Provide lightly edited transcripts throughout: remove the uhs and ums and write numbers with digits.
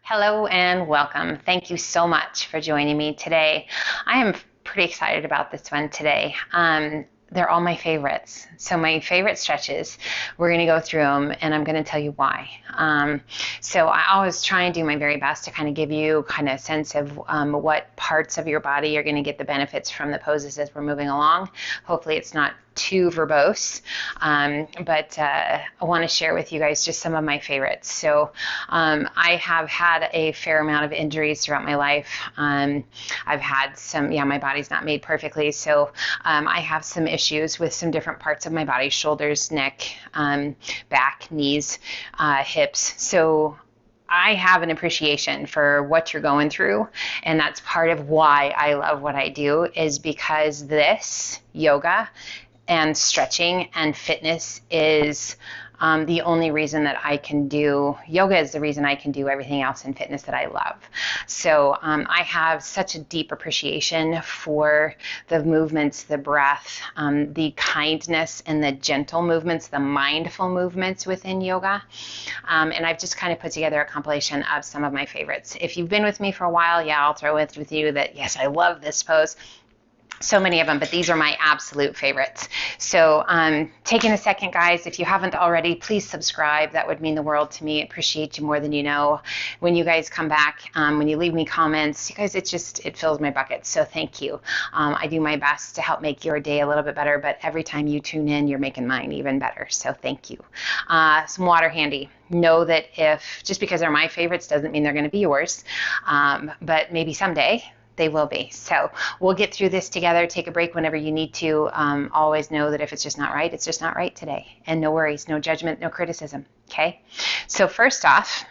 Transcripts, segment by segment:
Hello and welcome. Thank you so much for joining me today. I am pretty excited about this one today. They're all my favorites. So my favorite stretches, we're going to go through them and I'm going to tell you why. So I always try and do my very best to kind of give you kind of a sense of what parts of your body are going to get the benefits from the poses as we're moving along. Hopefully it's not too verbose, but I want to share with you guys just some of my favorites. So I have had a fair amount of injuries throughout my life. I've had some, my body's not made perfectly, so I have some issues with some different parts of my body: shoulders, neck, back, knees, hips. So I have an appreciation for what you're going through, and that's part of why I love what I do, is because this yoga and stretching and fitness is the only reason that I can do yoga, is the reason I can do everything else in fitness that I love. So I have such a deep appreciation for the movements, the breath, the kindness and the gentle movements, the mindful movements within yoga. And I've just kind of put together a compilation of some of my favorites. If you've been with me for a while, I'll throw it with you that yes, I love this pose. So many of them, but these are my absolute favorites. So taking a second, guys, if you haven't already, please subscribe. That would mean the world to me. I appreciate you more than you know. When you guys come back, when you leave me comments, you guys, it fills my bucket. So thank you. I do my best to help make your day a little bit better, but every time you tune in, you're making mine even better. So thank you. Some water handy. Know that just because they're my favorites doesn't mean they're going to be yours, but maybe someday they will be. So we'll get through this together. Take a break whenever you need to. Always know that if it's just not right, it's just not right today. And no worries, no judgment, no criticism. Okay? So first off,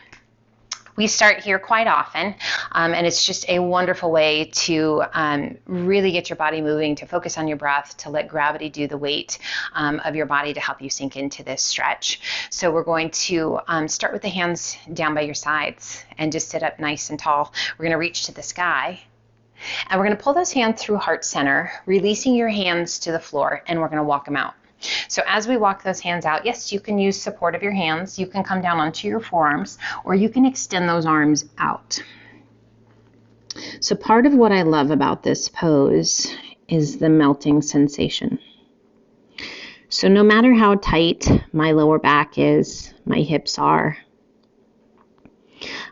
we start here quite often, and it's just a wonderful way to really get your body moving, to focus on your breath, to let gravity do the weight of your body to help you sink into this stretch. So we're going to start with the hands down by your sides and just sit up nice and tall. We're going to reach to the sky. And we're going to pull those hands through heart center, releasing your hands to the floor, and we're going to walk them out. So as we walk those hands out, yes, you can use support of your hands. You can come down onto your forearms, or you can extend those arms out. So part of what I love about this pose is the melting sensation. So no matter how tight my lower back is, my hips are,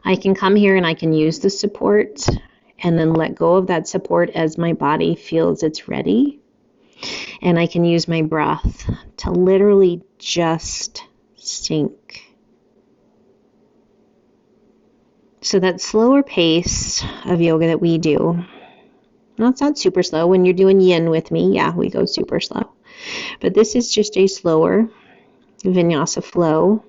I can come here and I can use the support and then let go of that support as my body feels it's ready. And I can use my breath to literally just sink. So that slower pace of yoga that we do, well, it's not super slow. When you're doing yin with me, we go super slow. But this is just a slower vinyasa flow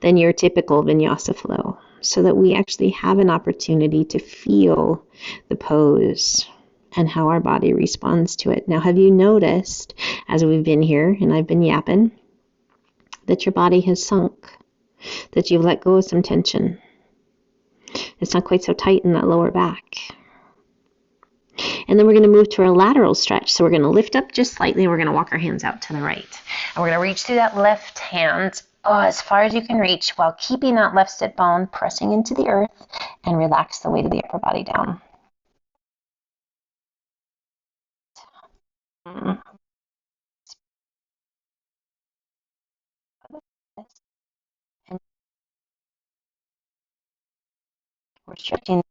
than your typical vinyasa flow, so that we actually have an opportunity to feel the pose and how our body responds to it. Now, have you noticed, as we've been here and I've been yapping, that your body has sunk, that you've let go of some tension? It's not quite so tight in that lower back. And then we're going to move to our lateral stretch. So we're going to lift up just slightly. We're going to walk our hands out to the right. And we're going to reach through that left hand as far as you can reach, while keeping that left sit bone pressing into the earth, and relax the weight of the upper body down. And we're stretching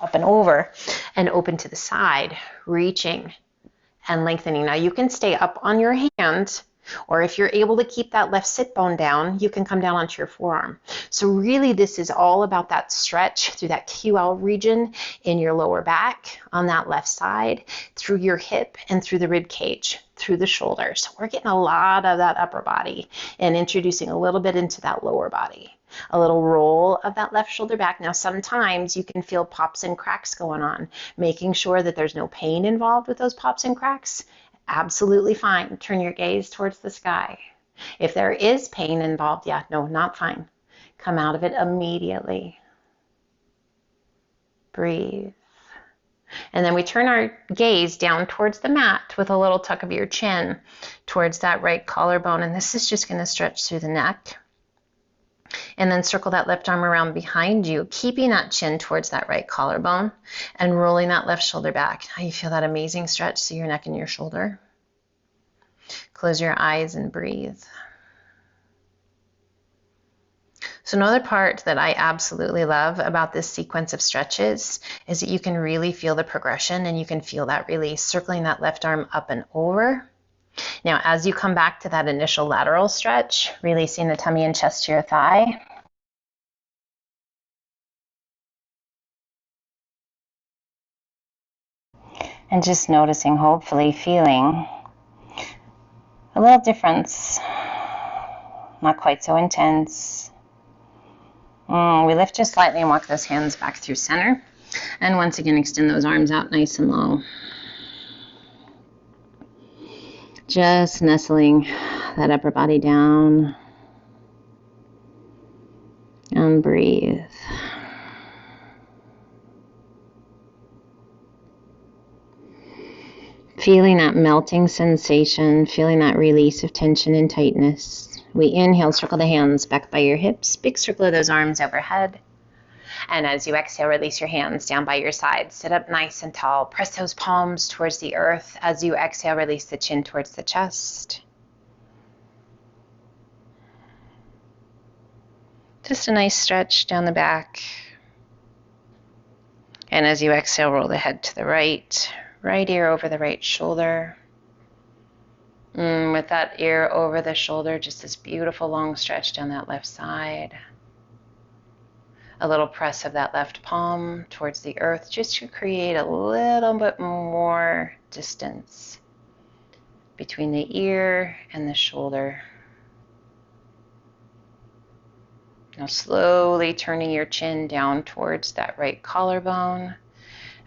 up and over and open to the side, reaching and lengthening. Now you can stay up on your hand, or if you're able to keep that left sit bone down, you can come down onto your forearm. So really this is all about that stretch through that QL region in your lower back, on that left side, through your hip and through the rib cage, through the shoulders. So we're getting a lot of that upper body and introducing a little bit into that lower body. A little roll of that left shoulder back. Now sometimes you can feel pops and cracks going on, making sure that there's no pain involved with those pops and cracks. Absolutely fine. Turn your gaze towards the sky. If there is pain involved, no, not fine. Come out of it immediately. Breathe. And then we turn our gaze down towards the mat with a little tuck of your chin towards that right collarbone. And this is just going to stretch through the neck. And then circle that left arm around behind you, keeping that chin towards that right collarbone and rolling that left shoulder back. Now you feel that amazing stretch through your neck and your shoulder. Close your eyes and breathe. So another part that I absolutely love about this sequence of stretches is that you can really feel the progression and you can feel that release, circling that left arm up and over. Now, as you come back to that initial lateral stretch, releasing the tummy and chest to your thigh. And just noticing, hopefully feeling a little difference, not quite so intense. We lift just slightly and walk those hands back through center. And once again, extend those arms out nice and long. Just nestling that upper body down. And breathe. Feeling that melting sensation, feeling that release of tension and tightness. We inhale, circle the hands back by your hips, big circle of those arms overhead. And as you exhale, release your hands down by your sides. Sit up nice and tall. Press those palms towards the earth. As you exhale, release the chin towards the chest. Just a nice stretch down the back. And as you exhale, roll the head to the right. Right ear over the right shoulder. With that ear over the shoulder, just this beautiful long stretch down that left side. A little press of that left palm towards the earth just to create a little bit more distance between the ear and the shoulder. Now slowly turning your chin down towards that right collarbone.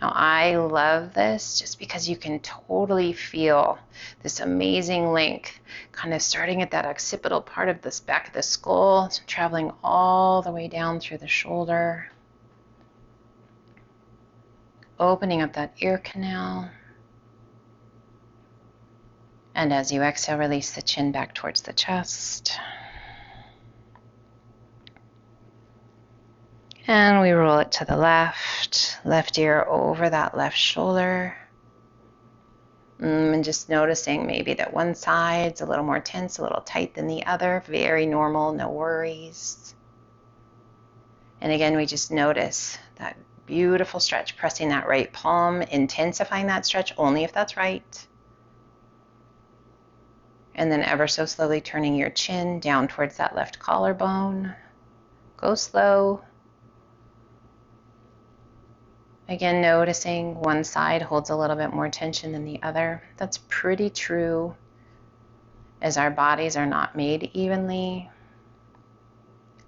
Now I love this just because you can totally feel this amazing length, kind of starting at that occipital part of this back of the skull, traveling all the way down through the shoulder, opening up that ear canal. And as you exhale, release the chin back towards the chest. And we roll it to the left ear over that left shoulder. And just noticing maybe that one side's a little more tense, a little tight than the other. Very normal, no worries. And again, we just notice that beautiful stretch, pressing that right palm, intensifying that stretch only if that's right. And then ever so slowly turning your chin down towards that left collarbone. Go slow. Again, noticing one side holds a little bit more tension than the other. That's pretty true, as our bodies are not made evenly.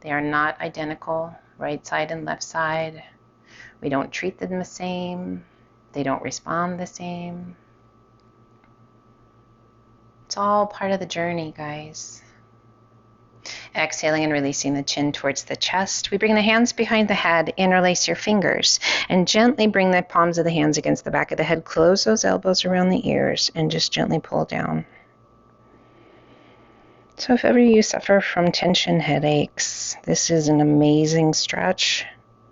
They are not identical, right side and left side. We don't treat them the same. They don't respond the same. It's all part of the journey, guys. Exhaling and releasing the chin towards the chest. We bring the hands behind the head, interlace your fingers, and gently bring the palms of the hands against the back of the head. Close those elbows around the ears and just gently pull down. So if ever you suffer from tension headaches, this is an amazing stretch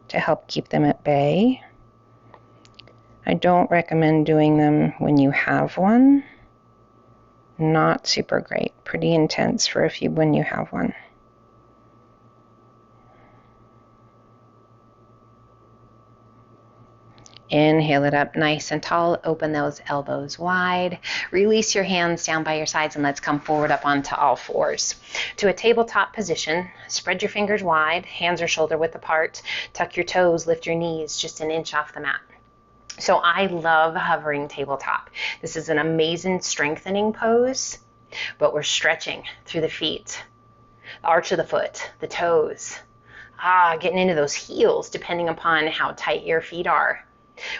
to help keep them at bay. I don't recommend doing them when you have one. Not super great, pretty intense for when you have one. Inhale it up nice and tall. Open those elbows wide. Release your hands down by your sides and let's come forward up onto all fours. To a tabletop position, spread your fingers wide, hands are shoulder width apart. Tuck your toes, lift your knees just an inch off the mat. So I love hovering tabletop. This is an amazing strengthening pose, but we're stretching through the feet, the arch of the foot, the toes, getting into those heels depending upon how tight your feet are.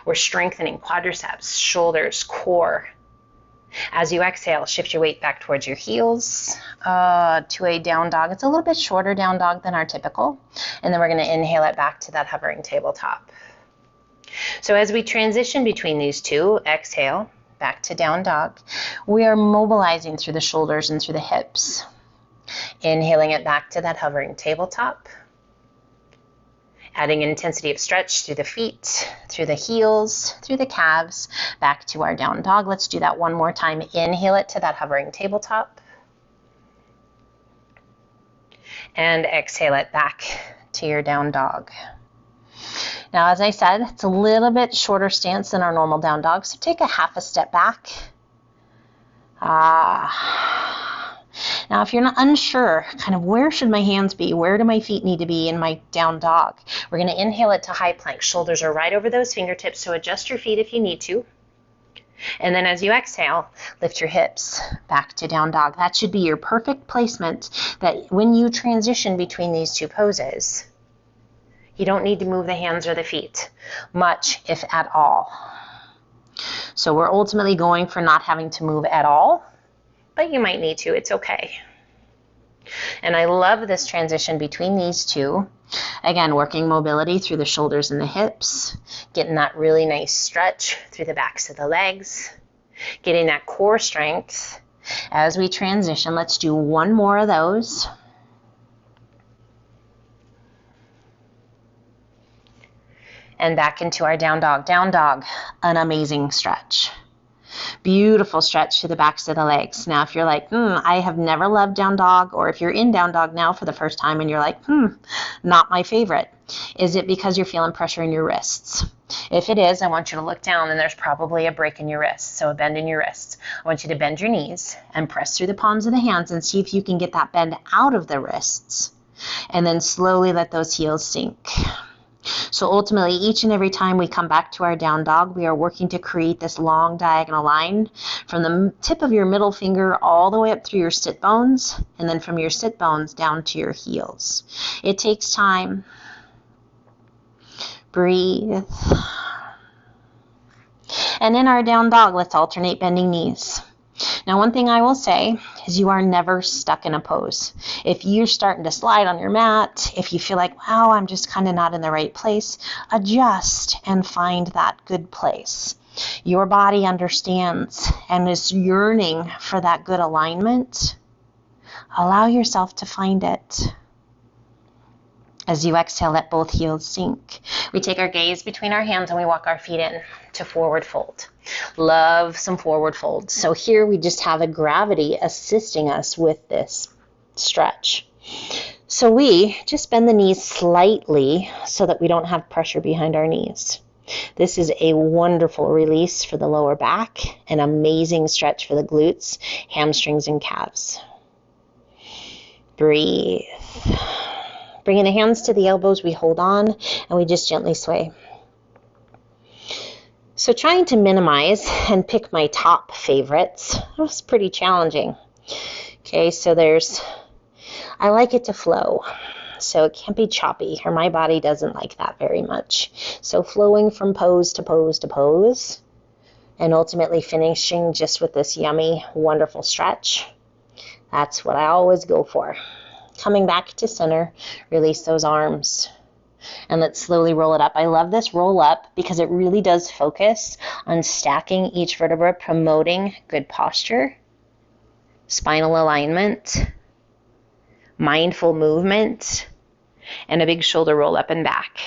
We're strengthening quadriceps, shoulders, core. As you exhale, shift your weight back towards your heels to a down dog. It's a little bit shorter down dog than our typical. And then we're going to inhale it back to that hovering tabletop. So as we transition between these two, exhale, back to down dog, we are mobilizing through the shoulders and through the hips. Inhaling it back to that hovering tabletop. Adding an intensity of stretch through the feet, through the heels, through the calves, back to our down dog. Let's do that one more time. Inhale it to that hovering tabletop. And exhale it back to your down dog. Now, as I said, it's a little bit shorter stance than our normal down dog, so take a half a step back. Now, if you're not unsure, kind of where should my hands be? Where do my feet need to be in my down dog? We're going to inhale it to high plank. Shoulders are right over those fingertips, so adjust your feet if you need to. And then as you exhale, lift your hips back to down dog. That should be your perfect placement that when you transition between these two poses, you don't need to move the hands or the feet much, if at all. So we're ultimately going for not having to move at all, but you might need to. It's okay. And I love this transition between these two. Again, working mobility through the shoulders and the hips, getting that really nice stretch through the backs of the legs, getting that core strength. As we transition, let's do one more of those. And back into our down dog. Down dog, an amazing stretch. Beautiful stretch to the backs of the legs. Now, if you're like, I have never loved down dog, or if you're in down dog now for the first time and you're like, not my favorite, is it because you're feeling pressure in your wrists? If it is, I want you to look down and there's probably a break in your wrists, so a bend in your wrists. I want you to bend your knees and press through the palms of the hands and see if you can get that bend out of the wrists, and then slowly let those heels sink. So ultimately, each and every time we come back to our down dog, we are working to create this long diagonal line from the tip of your middle finger all the way up through your sit bones, and then from your sit bones down to your heels. It takes time. Breathe. And in our down dog, let's alternate bending knees. Now, one thing I will say is you are never stuck in a pose. If you're starting to slide on your mat, if you feel like, wow, I'm just kind of not in the right place, adjust and find that good place. Your body understands and is yearning for that good alignment. Allow yourself to find it. As you exhale, let both heels sink. We take our gaze between our hands and we walk our feet in to forward fold. Love some forward folds. So here we just have a gravity assisting us with this stretch. So we just bend the knees slightly so that we don't have pressure behind our knees. This is a wonderful release for the lower back, an amazing stretch for the glutes, hamstrings, and calves. Breathe. Bringing the hands to the elbows, we hold on and we just gently sway. So trying to minimize and pick my top favorites was pretty challenging. Okay, so I like it to flow. So it can't be choppy, or my body doesn't like that very much. So flowing from pose to pose to pose, and ultimately finishing just with this yummy, wonderful stretch. That's what I always go for. Coming back to center, release those arms. And let's slowly roll it up. I love this roll up because it really does focus on stacking each vertebra, promoting good posture, spinal alignment, mindful movement, and a big shoulder roll up and back.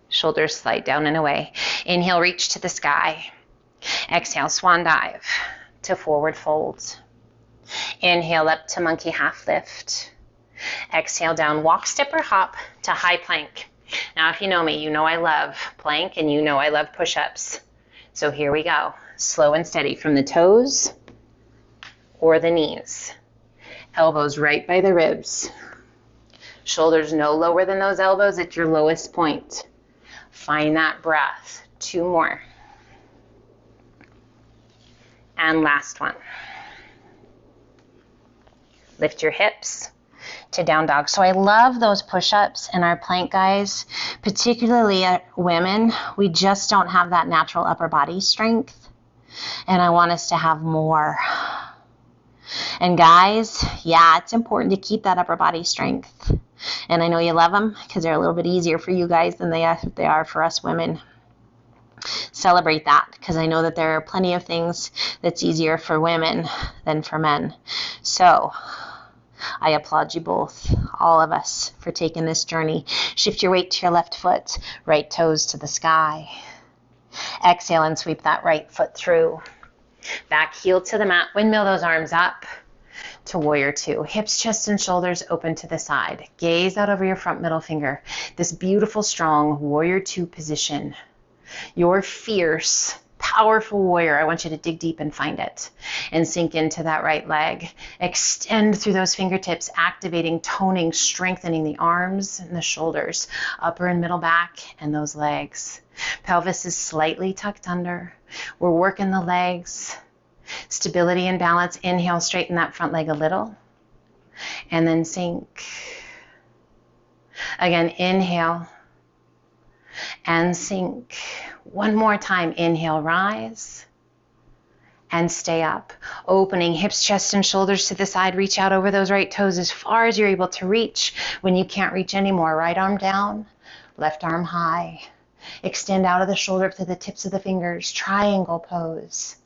Shoulders slide down and away. Inhale, reach to the sky. Exhale, swan dive to forward fold. Inhale up to monkey half lift. Exhale down, walk, step, or hop to high plank. Now, if you know me, you know I love plank and you know I love push-ups. So here we go. Slow and steady from the toes or the knees. Elbows right by the ribs. Shoulders no lower than those elbows at your lowest point. Find that breath. 2 more. And last one. Lift your hips to down dog. So I love those push-ups and our plank, guys, particularly at women. We just don't have that natural upper body strength, and I want us to have more. And guys, yeah, it's important to keep that upper body strength. And I know you love them because they're a little bit easier for you guys than they are for us women. celebrate that, because I know that there are plenty of things that's easier for women than for men. So I applaud you both, all of us, for taking this journey. Shift your weight to your left foot, right toes to the sky. Exhale and sweep that right foot through. Back heel to the mat, windmill those arms up to warrior two. Hips, chest, and shoulders open to the side. Gaze out over your front middle finger. This beautiful, strong warrior two position. Your fierce, powerful warrior. I want you to dig deep and find it and sink into that right leg. Extend through those fingertips, activating, toning, strengthening the arms and the shoulders, upper and middle back, and those legs. Pelvis is slightly tucked under. We're working the legs. Stability and balance. Inhale, straighten that front leg a little, and then sink. Again, inhale and sink. One more time. Inhale, rise, and stay up. Opening hips, chest, and shoulders to the side. Reach out over those right toes as far as you're able to reach. When you can't reach anymore, right arm down, left arm high. Extend out of the shoulder up to the tips of the fingers. Triangle pose.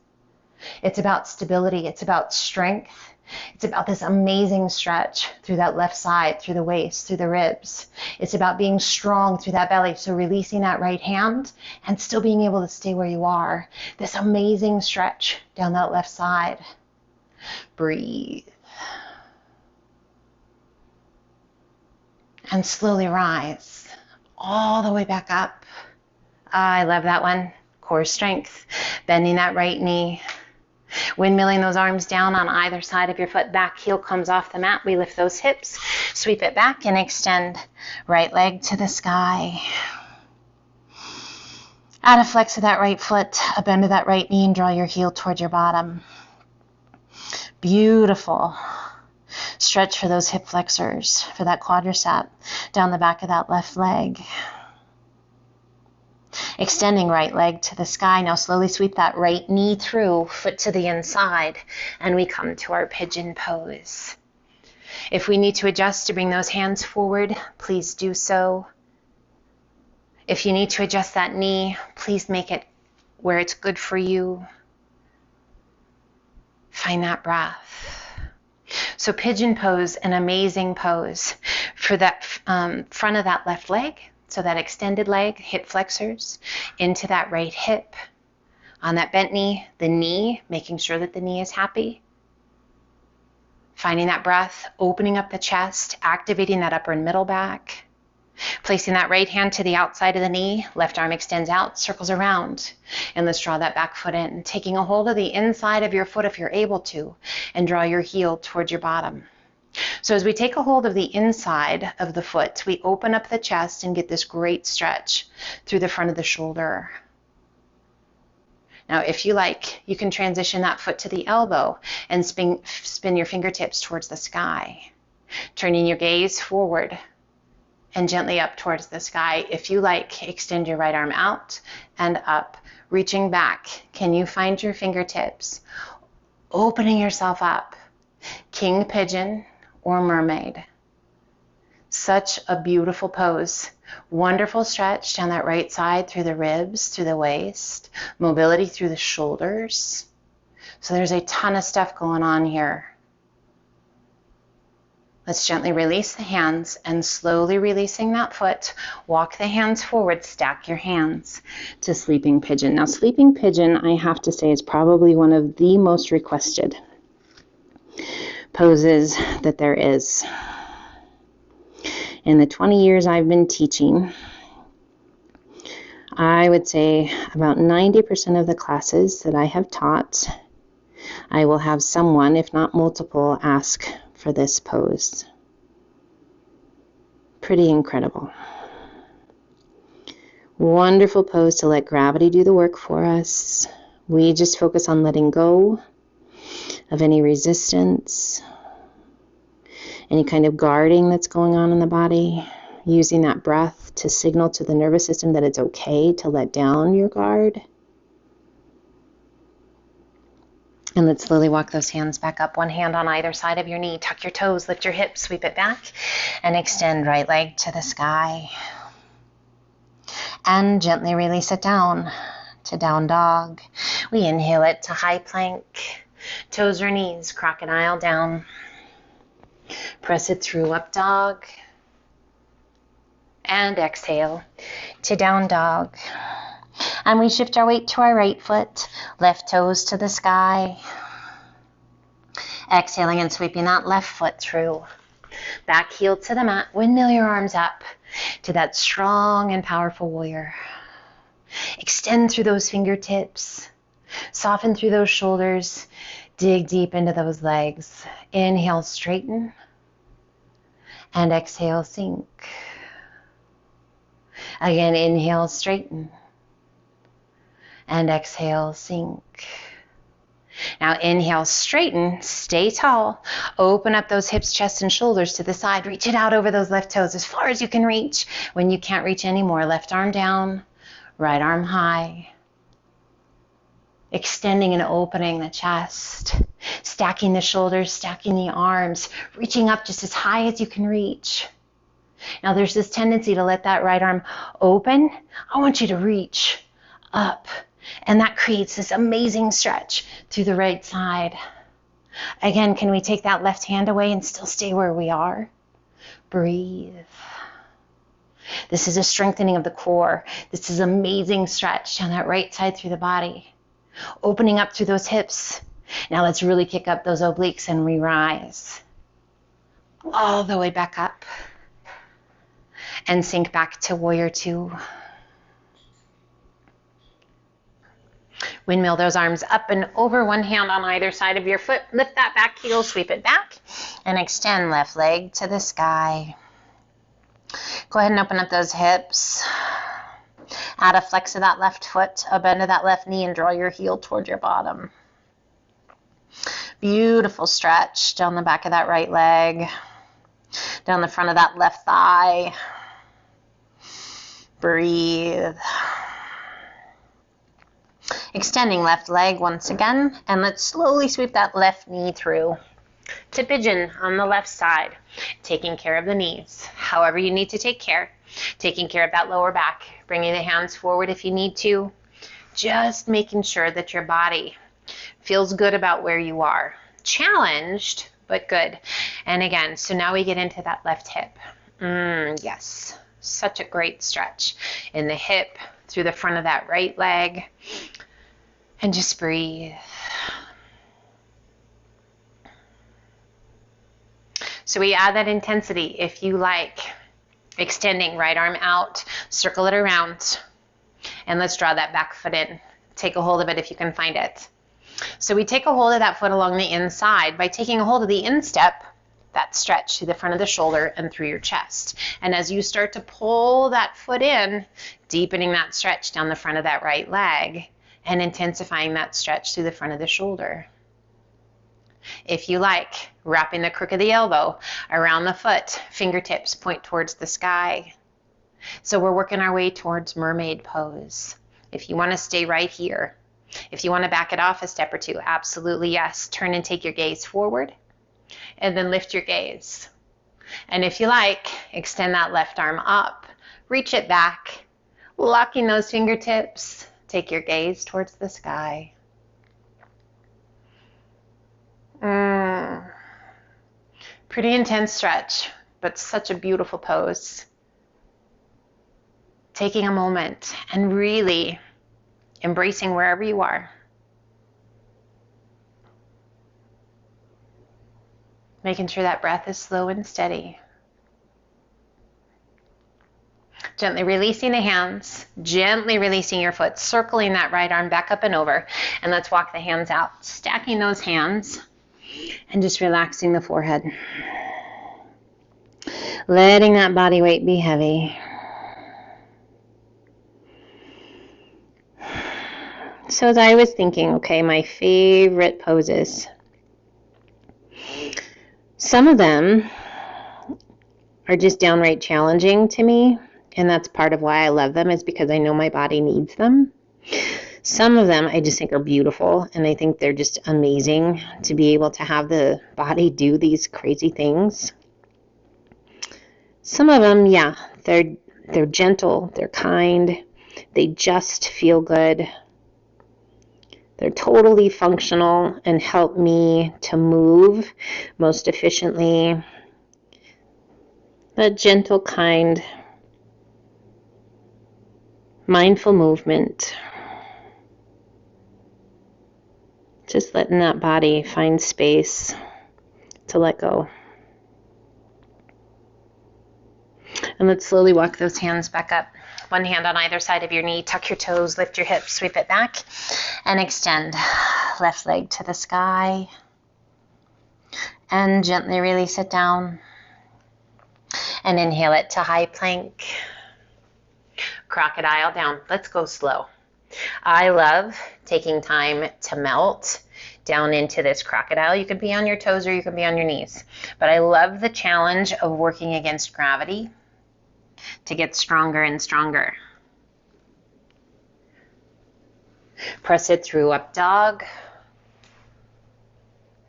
It's about stability. It's about strength. It's about this amazing stretch through that left side, through the waist, through the ribs. It's about being strong through that belly. So releasing that right hand and still being able to stay where you are. This amazing stretch down that left side. Breathe. And slowly rise all the way back up. I love that one. Core strength. Bending that right knee. Windmilling those arms down on either side of your foot. Back heel comes off the mat. We lift those hips. Sweep it back and extend. Right leg to the sky. Add a flex of that right foot. A bend of that right knee and draw your heel toward your bottom. Beautiful. Stretch for those hip flexors, for that quadricep, down the back of that left leg. Extending right leg to the sky. Now slowly sweep that right knee through, foot to the inside, and we come to our pigeon pose. If we need to adjust to bring those hands forward, please do so. If you need to adjust that knee, please make it where it's good for you. Find that breath. So pigeon pose, an amazing pose for that front of that left leg. So that extended leg, hip flexors, into that right hip. On that bent knee, the knee, making sure that the knee is happy. Finding that breath, opening up the chest, activating that upper and middle back. Placing that right hand to the outside of the knee, left arm extends out, circles around. And let's draw that back foot in. Taking a hold of the inside of your foot if you're able to, and draw your heel towards your bottom. So as we take a hold of the inside of the foot, we open up the chest and get this great stretch through the front of the shoulder. Now, if you like, you can transition that foot to the elbow and spin your fingertips towards the sky, turning your gaze forward and gently up towards the sky. If you like, extend your right arm out and up, reaching back. Can you find your fingertips? Opening yourself up. King pigeon or mermaid. Such a beautiful pose. Wonderful stretch down that right side through the ribs, through the waist, mobility through the shoulders. So there's a ton of stuff going on here. Let's gently release the hands and slowly releasing that foot, walk the hands forward, stack your hands to sleeping pigeon. Now sleeping pigeon, I have to say, is probably one of the most requested poses that there is. In the 20 years I've been teaching, I would say about 90% of the classes that I have taught, I will have someone, if not multiple, ask for this pose. Pretty incredible. Wonderful pose to let gravity do the work for us. We just focus on letting go of any resistance, any kind of guarding that's going on in the body, using that breath to signal to the nervous system that it's okay to let down your guard. And let's slowly walk those hands back up, one hand on either side of your knee. Tuck your toes, lift your hips, sweep it back, and extend right leg to the sky. And gently release it down. to down dog. We inhale it to high plank. Toes or knees, crocodile down. Press it through, up dog. And exhale to down dog. And we shift our weight to our right foot, left toes to the sky. Exhaling and sweeping that left foot through. Back heel to the mat, windmill your arms up to that strong and powerful warrior. Extend through those fingertips. Soften through those shoulders. Dig deep into those legs. Inhale, straighten. And exhale, sink. Again, inhale, straighten. And exhale, sink. Now inhale, straighten, stay tall. Open up those hips, chest, and shoulders to the side. Reach it out over those left toes as far as you can reach. When you can't reach anymore, left arm down, right arm high. Extending and opening the chest. Stacking the shoulders, stacking the arms. Reaching up just as high as you can reach. Now there's this tendency to let that right arm open. I want you to reach up. And that creates this amazing stretch through the right side. Again, can we take that left hand away and still stay where we are? Breathe. This is a strengthening of the core. This is amazing stretch down that right side through the body. Opening up through those hips. Now let's really kick up those obliques and we rise. All the way back up. And sink back to warrior two. Windmill those arms up and over, one hand on either side of your foot. Lift that back heel, sweep it back, and extend left leg to the sky. Go ahead and open up those hips. Add a flex of that left foot, a bend of that left knee, and draw your heel toward your bottom. Beautiful stretch down the back of that right leg, down the front of that left thigh. Breathe. Extending left leg once again, and let's slowly sweep that left knee through to pigeon on the left side, taking care of the knees. However you need to take care, taking care of that lower back, bringing the hands forward if you need to, just making sure that your body feels good about where you are. Challenged, but good. And again, so now we get into that left hip. Yes, such a great stretch in the hip, through the front of that right leg. And just breathe. So we add that intensity if you like. Extending right arm out, circle it around, and let's draw that back foot in. Take a hold of it if you can find it. So we take a hold of that foot along the inside by taking a hold of the instep, that stretch through the front of the shoulder and through your chest. And as you start to pull that foot in, deepening that stretch down the front of that right leg, and intensifying that stretch through the front of the shoulder. If you like, wrapping the crook of the elbow around the foot, fingertips point towards the sky. So we're working our way towards mermaid pose. If you want to stay right here, if you want to back it off a step or two, absolutely yes. Turn and take your gaze forward, and then lift your gaze. And if you like, extend that left arm up, reach it back, locking those fingertips. Take your gaze towards the sky. Pretty intense stretch, but such a beautiful pose. Taking a moment and really embracing wherever you are. Making sure that breath is slow and steady. Gently releasing the hands, gently releasing your foot, circling that right arm back up and over. And let's walk the hands out, stacking those hands and just relaxing the forehead. Letting that body weight be heavy. So as I was thinking, okay, my favorite poses. Some of them are just downright challenging to me. And that's part of why I love them, is because I know my body needs them. Some of them I just think are beautiful, and I think they're just amazing to be able to have the body do these crazy things. Some of them, yeah, they're gentle, they're kind, they just feel good. They're totally functional and help me to move most efficiently. That gentle, kind, mindful movement. Just letting that body find space to let go. And let's slowly walk those hands back up. One hand on either side of your knee. Tuck your toes, lift your hips, sweep it back, and extend. Left leg to the sky. And gently release it down. And inhale it to high plank. Crocodile down. Let's go slow. I love taking time to melt down into this crocodile. You could be on your toes or you could be on your knees. But I love the challenge of working against gravity to get stronger and stronger. Press it through up dog.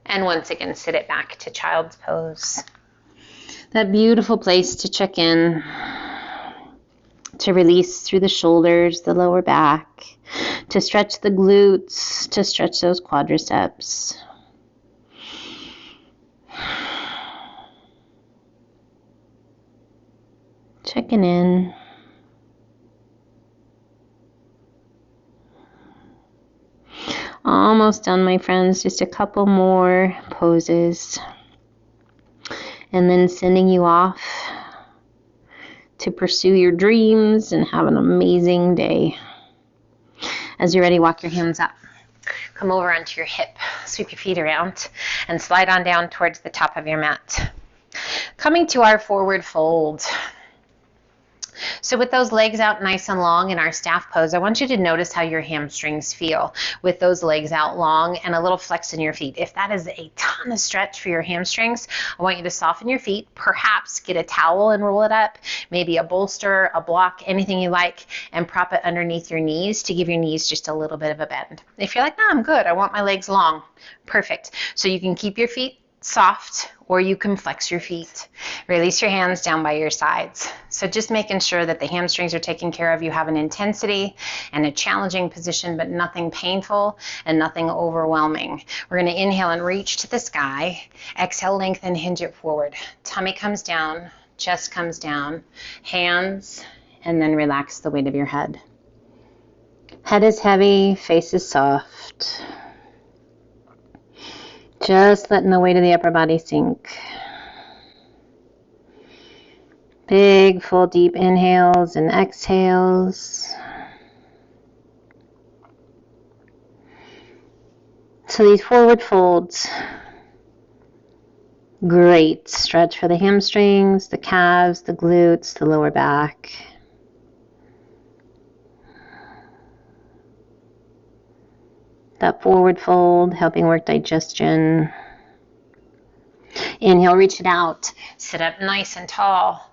And once again, sit it back to child's pose. That beautiful place to check in, to release through the shoulders, the lower back, to stretch the glutes, to stretch those quadriceps. Checking in. Almost done, my friends. Just a couple more poses. And then sending you off to pursue your dreams and have an amazing day. As you're ready, walk your hands up. Come over onto your hip. Sweep your feet around and slide on down towards the top of your mat. Coming to our forward fold. So with those legs out nice and long in our staff pose, I want you to notice how your hamstrings feel with those legs out long and a little flex in your feet. If that is a ton of stretch for your hamstrings, I want you to soften your feet, perhaps get a towel and roll it up, maybe a bolster, a block, anything you like, and prop it underneath your knees to give your knees just a little bit of a bend. If you're like, no, I'm good, I want my legs long, perfect. So you can keep your feet soft, or you can flex your feet. Release your hands down by your sides. So just making sure that the hamstrings are taken care of. You have an intensity and a challenging position, but nothing painful and nothing overwhelming. We're going to inhale and reach to the sky. Exhale, lengthen, hinge it forward. Tummy comes down, chest comes down, hands, and then relax the weight of your head. Head is heavy, face is soft. Just letting the weight of the upper body sink. Big, full, deep inhales and exhales. So these forward folds, great stretch for the hamstrings, the calves, the glutes, the lower back. That forward fold, helping work digestion. Inhale, reach it out. Sit up nice and tall.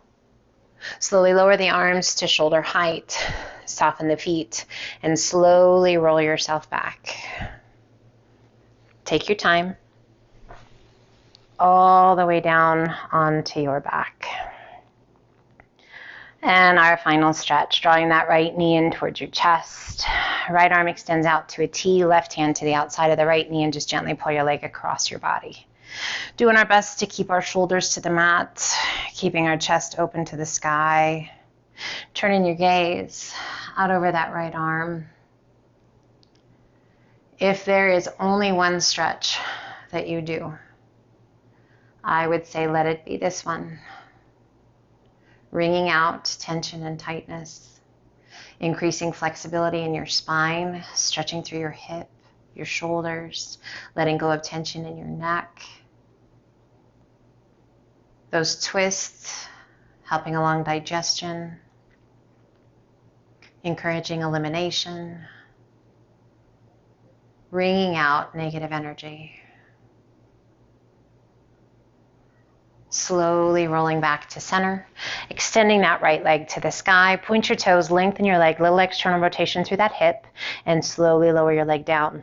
Slowly lower the arms to shoulder height. Soften the feet and slowly roll yourself back. Take your time. All the way down onto your back. And our final stretch, drawing that right knee in towards your chest. Right arm extends out to a T, left hand to the outside of the right knee, and just gently pull your leg across your body. Doing our best to keep our shoulders to the mat, keeping our chest open to the sky. Turning your gaze out over that right arm. If there is only one stretch that you do, I would say let it be this one. Wringing out tension and tightness, increasing flexibility in your spine, stretching through your hip, your shoulders, letting go of tension in your neck. Those twists, helping along digestion, encouraging elimination, wringing out negative energy. Slowly rolling back to center, extending that right leg to the sky. Point your toes, lengthen your leg, little external rotation through that hip, and slowly lower your leg down.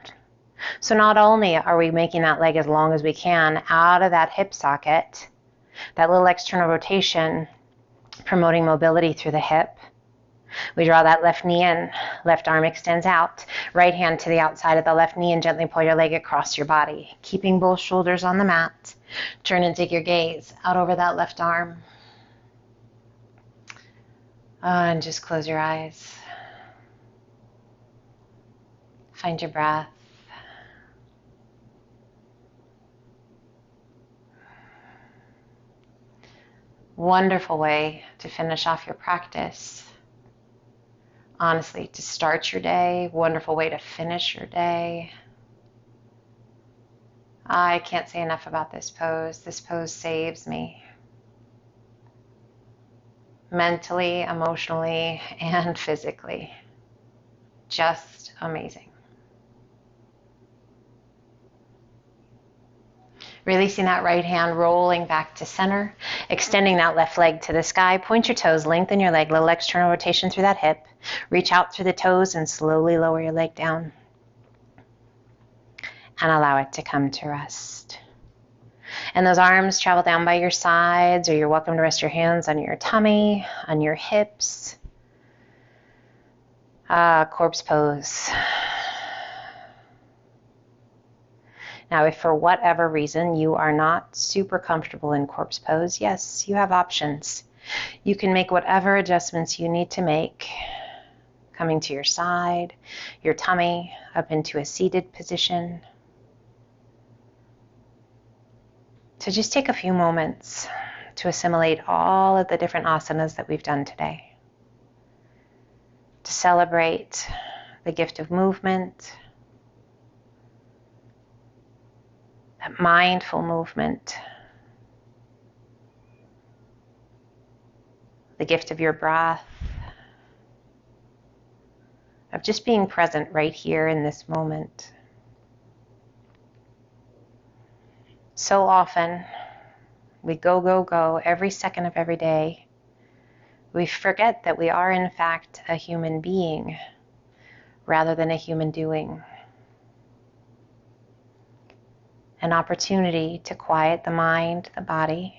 So not only are we making that leg as long as we can out of that hip socket, that little external rotation, promoting mobility through the hip, We draw that left knee in, left arm extends out, right hand to the outside of the left knee and gently pull your leg across your body, keeping both shoulders on the mat. Turn and take your gaze out over that left arm. And just close your eyes. Find your breath. Wonderful way to finish off your practice. Honestly, to start your day, wonderful way to finish your day. I can't say enough about this pose. This pose saves me. Mentally, emotionally, and physically. Just amazing. Releasing that right hand, rolling back to center, extending that left leg to the sky. Point your toes, lengthen your leg, little external rotation through that hip. Reach out through the toes and slowly lower your leg down. And allow it to come to rest. And those arms travel down by your sides, or you're welcome to rest your hands on your tummy, on your hips. Corpse pose. Now, if for whatever reason you are not super comfortable in corpse pose, yes, you have options. You can make whatever adjustments you need to make, coming to your side, your tummy, up into a seated position. So just take a few moments to assimilate all of the different asanas that we've done today. To celebrate the gift of movement, that mindful movement, the gift of your breath, of just being present right here in this moment. So often, we go every second of every day. We forget that we are in fact a human being rather than a human doing. An opportunity to quiet the mind, the body,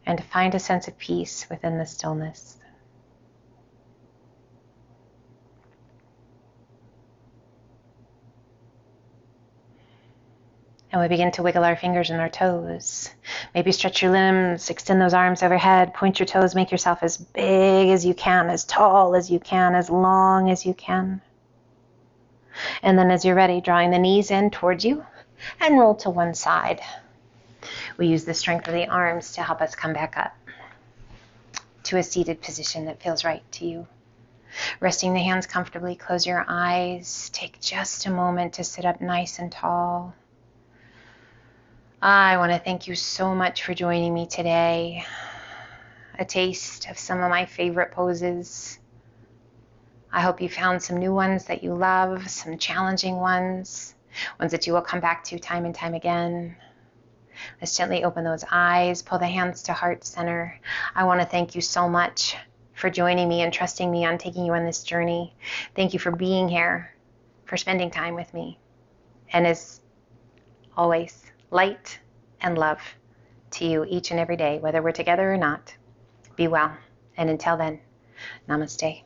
and to find a sense of peace within the stillness. And we begin to wiggle our fingers and our toes. Maybe stretch your limbs, extend those arms overhead, point your toes, make yourself as big as you can, as tall as you can, as long as you can. And then as you're ready, drawing the knees in towards you and roll to one side. We use the strength of the arms to help us come back up to a seated position that feels right to you. Resting the hands comfortably, close your eyes. Take just a moment to sit up nice and tall. I want to thank you so much for joining me today. A taste of some of my favorite poses. I hope you found some new ones that you love, some challenging ones that you will come back to time and time again. Let's gently open those eyes, pull the hands to heart center. I want to thank you so much for joining me and trusting me on taking you on this journey. Thank you for being here, for spending time with me. And as always, light and love to you each and every day, whether we're together or not. Be well. And until then, namaste.